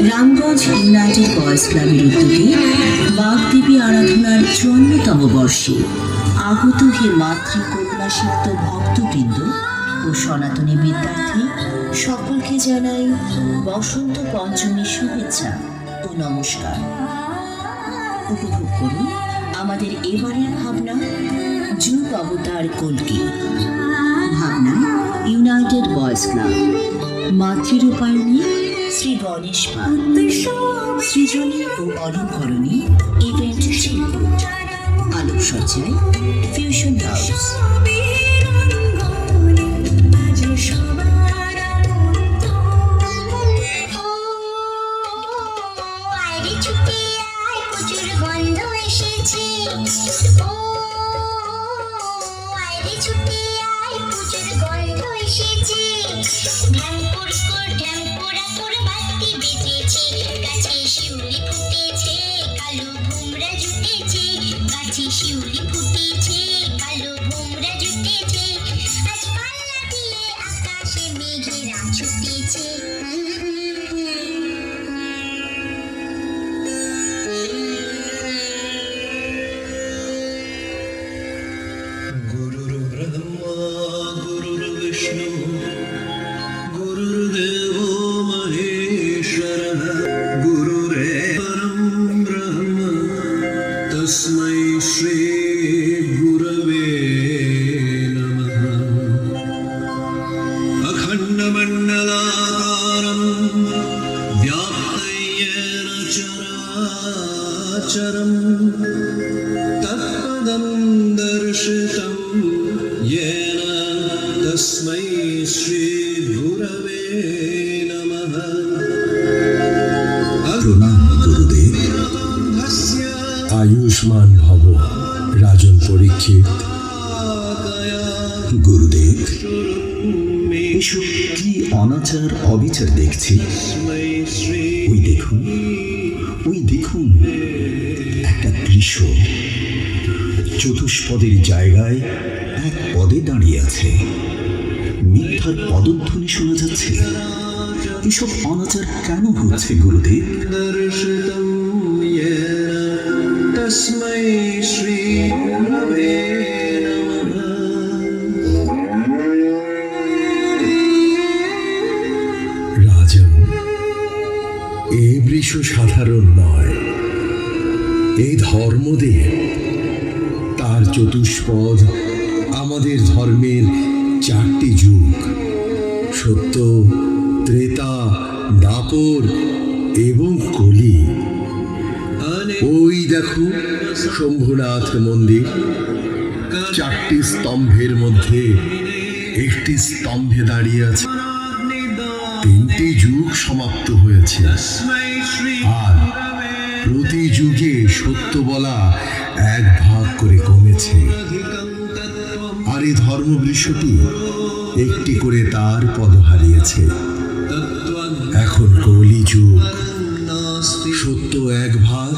Ramganj United boys ক্লাবের উদ্যোগে বাগদেবী আরাধনার ৫৪তম বর্ষে আগত হে মাতৃকন্যাসিক্ত ভক্তবৃন্দ ও সনাতনী বিদ্যার্থী সকলকে জানাই বসন্ত পঞ্চমীর শুভেচ্ছা ও নমস্কার। উপভোগ করুন আমাদের এবারের ভাবনা যুগ অবতার কল্কি। ভাবনা ইউনাইটেড বয়েজ ক্লাব, মাতৃরূপায়ণী শ্রী গণেশ পাল, সৃজনী ও অলঙ্করণী ইভেন্ট চিরকুট, আলোকসজ্জায় ফিউশন হাউস। আয়ুষ্মান ভব রাজন পরীক্ষিত। গুরুদেব, এসব কি অনাচার অবিচার দেখছি? ওই দেখুন, ওই দেখুন, একটা দৃশ্য চতুষ্পদের জায়গায় এক পদে দাঁড়িয়ে আছে। মিথ্যার পদধ্বনি শোনা যাচ্ছে। এসব অনাচার কেন হচ্ছে গুরুদেব? রাজন, এ বৃষ সাধারণ নয়। এই ধর্মদেব, তার চতুষ্পদ আমাদের ধর্মের 4টি যুগ, সত্য, ত্রেতা, দাপর এবং কলি। ওই দেখো শম্ভুনাথ মন্দির, 4টি স্তম্ভের মধ্যে একটি স্তম্ভে দাঁড়িয়ে আছে। 3টি যুগ সমাপ্ত হয়েছে, আর প্রতি যুগে সত্য বলা 1 ভাগ করে কমেছে। আর এই ধর্মবৃক্ষটি একটি করে তার পদ হারিয়েছে। এখন কলি যুগ, সত্য 1 ভাগ,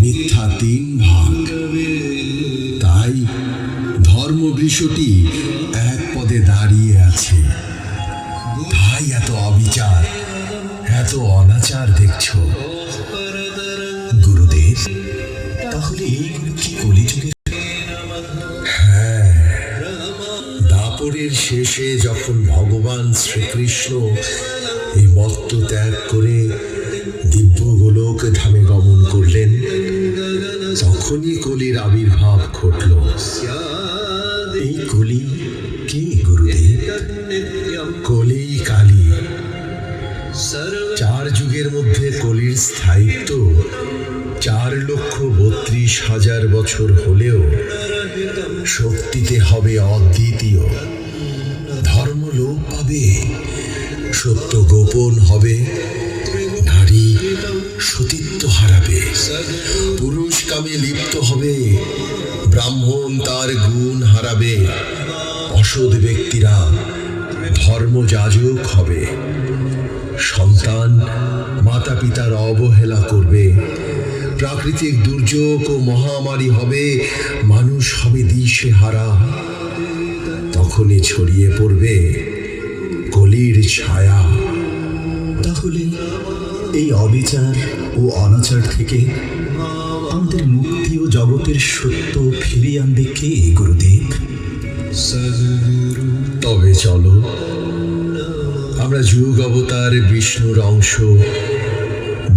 মিথ্যা 3 ভাগ। তাই ধর্মবৃক্ষটি 1 পদে দাঁড়িয়ে আছে। তাই এত অবিচার, এত অনাচার দেখছ। গুরুদেব, তাহলে এইগুলো কি কলিযুগের? হ্যাঁ, দাপরের শেষে যখন ভগবান শ্রীকৃষ্ণ এই মত্ত ত্যাগ করে দিব্য গোলক ধামে গমন করলেন, তখনই কলির আবির্ভাব ঘটল। এই কলি কে গুরুদেব? কলি কালী। 4 যুগের মধ্যে কলির স্থায়িত্ব 4,32,000 বছর হলেও শক্তিতে হবে অদ্বিতীয়। ধর্ম লোপ পাবে, সত্য গোপন হবে, নারী সতীত্ব হারাবে, পুরুষ কামে লিপ্ত হবে, ব্রাহ্মণ তার গুণ হারাবে, অসৎ ব্যক্তিরা ধর্মযাজক হবে, সন্তান মাতা পিতার অবহেলা করবে, প্রাকৃতিক দুর্যোগ ও মহামারী হবে, মানুষ হবে দিশেহারা। তখনই ছড়িয়ে পড়বে কলির ছায়া। তাহলে এই অবিচার ও অনাচার থেকে আমাদের মুক্তি ও জগতের সত্য ফিরিয়ে আনবে কে গুরুদেব? তবে চলো আমরা যুগ অবতার বিষ্ণুর অংশ,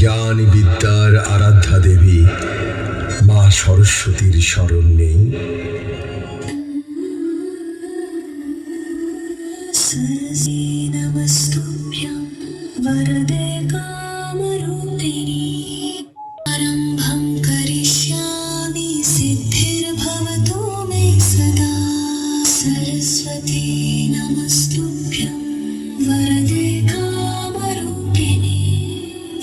জ্ঞান বিদ্যার আরাধ্যা দেবী মা সরস্বতীর শরণ নেই। सरसे नमस्तुभ्यं वरदे कामरूपिणी आरम्भं करिष्यामि सिद्धिर्भवतु मे सदा सरस्वती नमस्तुभ्यं वरदे कामरूपिणी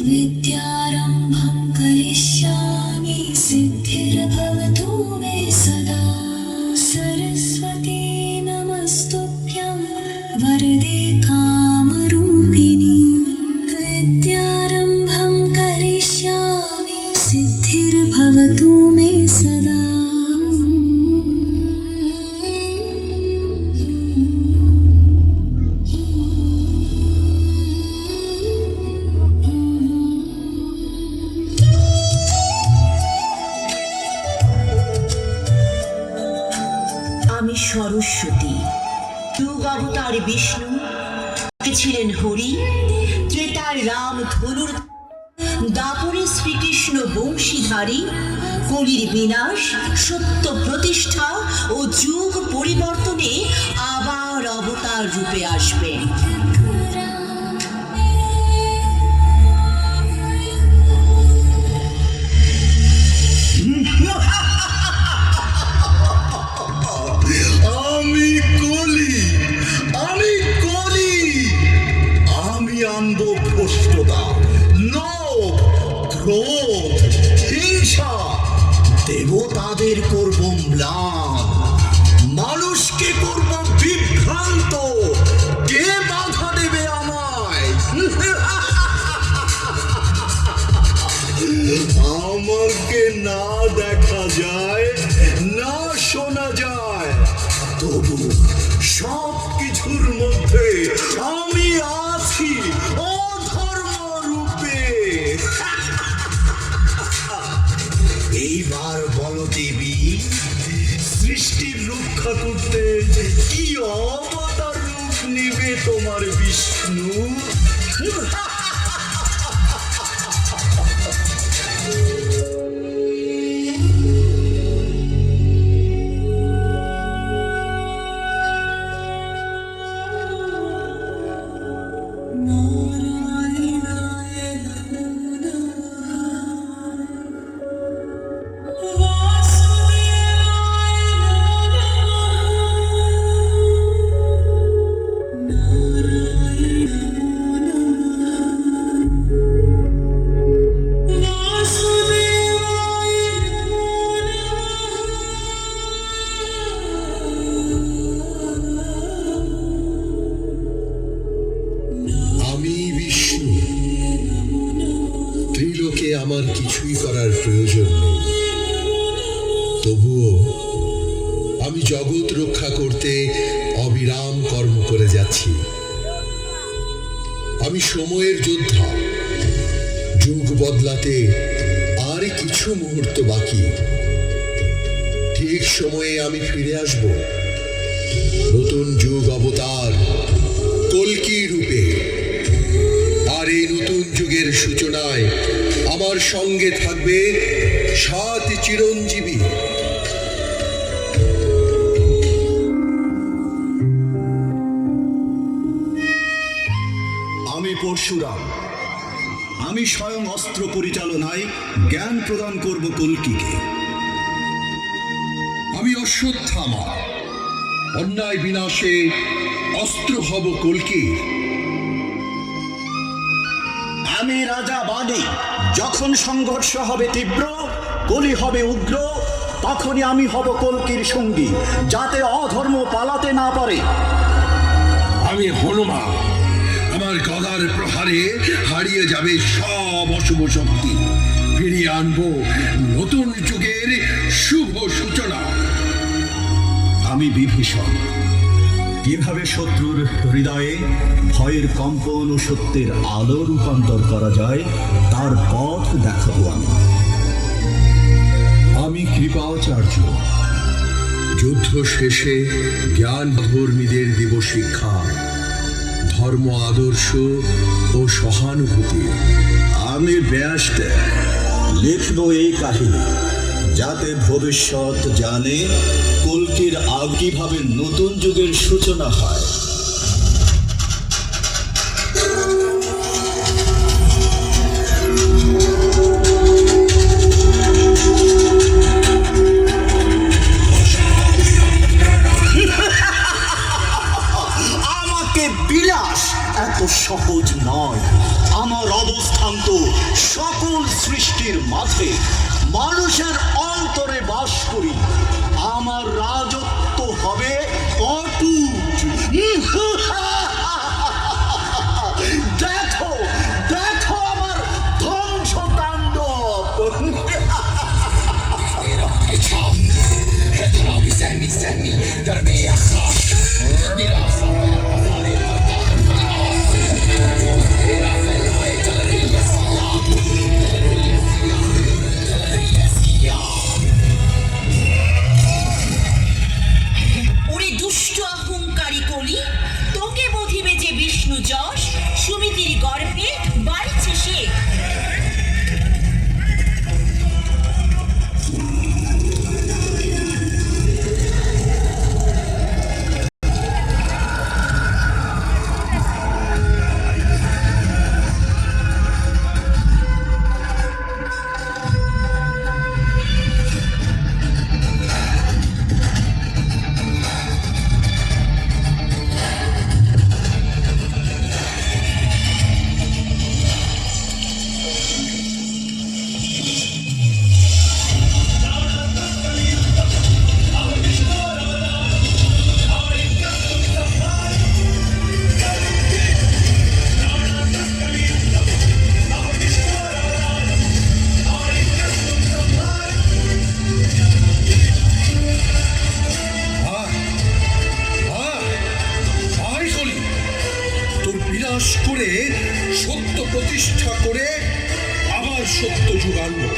विद्यारम्भं करिष्यामि सिद्धिर्भवतु मे सदा सरस्वती नमस्तुभ्यं वरदे कामरूपिणी विद्यारम्भं करिष्यामि सिद्धिर्भवतु मे सदा। আমি সরস্বতী। যুগ অবতার বিষ্ণু ছিলেন হরি, ত্রেতায় রাম ধনুর, দাপরে শ্রীকৃষ্ণ বংশীধারী। কলির বিনাশ, সত্য প্রতিষ্ঠা ও যুগ পরিবর্তনে আবার অবতার রূপে আসবেন। আমি কলি, আমি কলি, আমি আনবো ভ্রষ্টতা, লোভ, ক্রোধ, হিংসা, দেবতাদের করব ম্লান, মানুষকে করব বিভ্রান্ত। কে বাধা দেবে আমায়? আমাকে না দেখা যায়, না শোনা যায়, তবু সব কিছুর মধ্যে আমি আছি অধর্ম রূপে। এইবার বলো দেবী, সৃষ্টির রক্ষা করতে কি অবতার রূপ নিবে তোমার বিষ্ণু? ত্রিলোকে আমার কিছুই করার প্রয়োজন নেই, তবুও আমি জগৎ রক্ষা করতে অবিরাম কর্ম করে যাচ্ছি। আমি সময়ের যোদ্ধা, যুগ বদলাতে আর কিছু মুহূর্ত বাকি। ঠিক সময়ে আমি ফিরে আসব, নতুন যুগ অবতার কল্কি রূপে। আর এই নতুন যুগের সূচনায় আমার সঙ্গে থাকবে 7 চিরঞ্জীবী। আমি পরশুরাম, আমি স্বয়ং অস্ত্র পরিচালনায় জ্ঞান প্রদান করব কল্কিকে। আমি অশ্বত্থামা, অন্যায় বিনাশে অস্ত্র হব কল্কি। আমি রাজা বাদী, যখন সংঘর্ষ হবে তীব্র, কলি হবে উগ্র, তখনই আমি হব কল্কির সঙ্গী, যাতে অধর্ম পালাতে না পারে। আমি হনুমান, আমার গদার প্রহারে হারিয়ে যাবে সব অশুভ শক্তি। ফিরিয়ে আনবো নতুন যুগের শুভ সূচনা। আমি বিভীষণ। কিভাবে শত্রুর হৃদয়ে ভয়ের কম্পন ও সত্যের আলো রূপান্তর করা যায় তার পথ দেখাবো আমি। আমি কৃপাচার্য। যুদ্ধ শেষে জ্ঞান ধর্মীদের দিব শিক্ষা, ধর্ম আদর্শ ও সহানুভূতি। আমি ব্যাসদেব। লিখব এই কাহিনী যাতে ভবিষ্যৎ জানে কল্কির কিভাবে নতুন যুগের সূচনা হয়। আমাকে বিলাস এত সহজ নয়। আমার অবস্থান তো সকল সৃষ্টির মাঝে, মানুষের অন্তরে বাস করি। আমার রাজত্ব হবে অটুট। দেখো দেখো আমার ধ্বংস তাণ্ডব। ওরে দুষ্ট অহংকারী কলি, তোকে বধিবে যে বিষ্ণু যশ, সুমিতির গর্ভে বাড়িছে সে। বিনাশ করে সত্য প্রতিষ্ঠা করে আবার সত্য যুগ আনবো।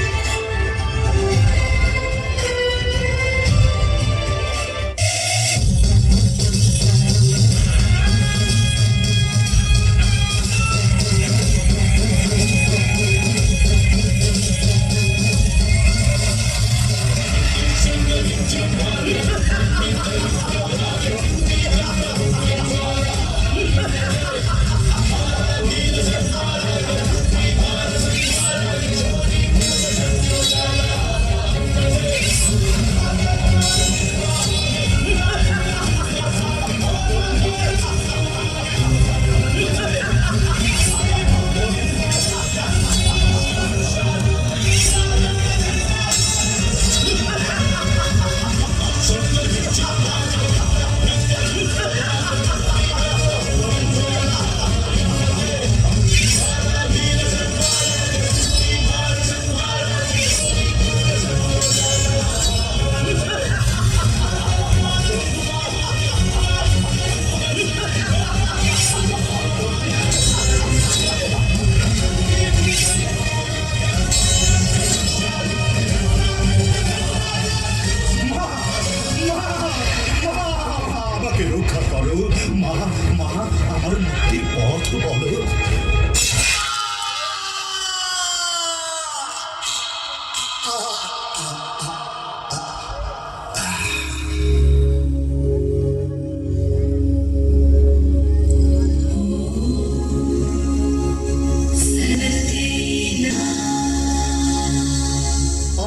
রক্ষা করো মা, মা আমার মুক্তির পথ বলো।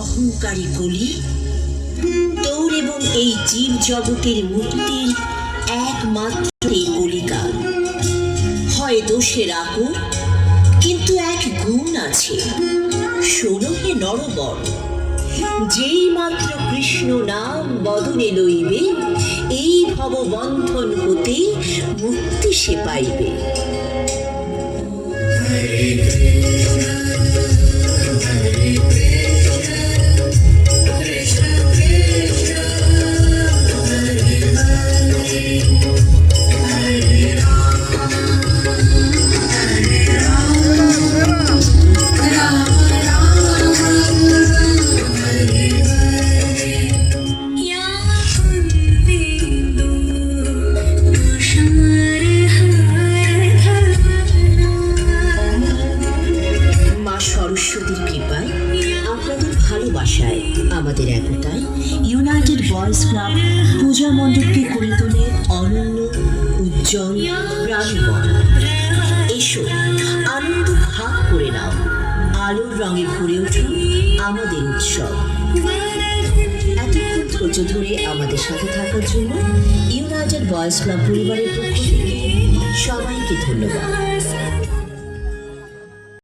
অহংকারী কলি, তোর এবং এই জীব জগতের মুক্তির একমাত্র এই কলিকাল। হয় দোষে রাখো, কিন্তু এক গুণ আছে, শোনো হে নরবর, যেই মাত্র কৃষ্ণ নাম বদনে লইবে, এই ভববন্ধন হতে মুক্তি সে পাইবে। হরে या कुन्देन्दु तुषार हार মা সরস্বতীর কৃপায়, আপনাদের ভালোবাসায়, আমাদের একতায় ইউনাইটেড বয়েজ ক্লাব পূজা মণ্ডপকে করে তোলে অনন্য, উজ্জ্বল, প্রাণবন্ত। এসো, আনন্দ ভাগ করে নাও, আলোর রঙে ভরে উঠুন আমাদের উৎসব। এতক্ষণ ধৈর্য ধরে আমাদের সাথে থাকার জন্য ইউনাইটেড বয়েজ ক্লাব পরিবারের পক্ষ থেকে সবাইকে ধন্যবাদ।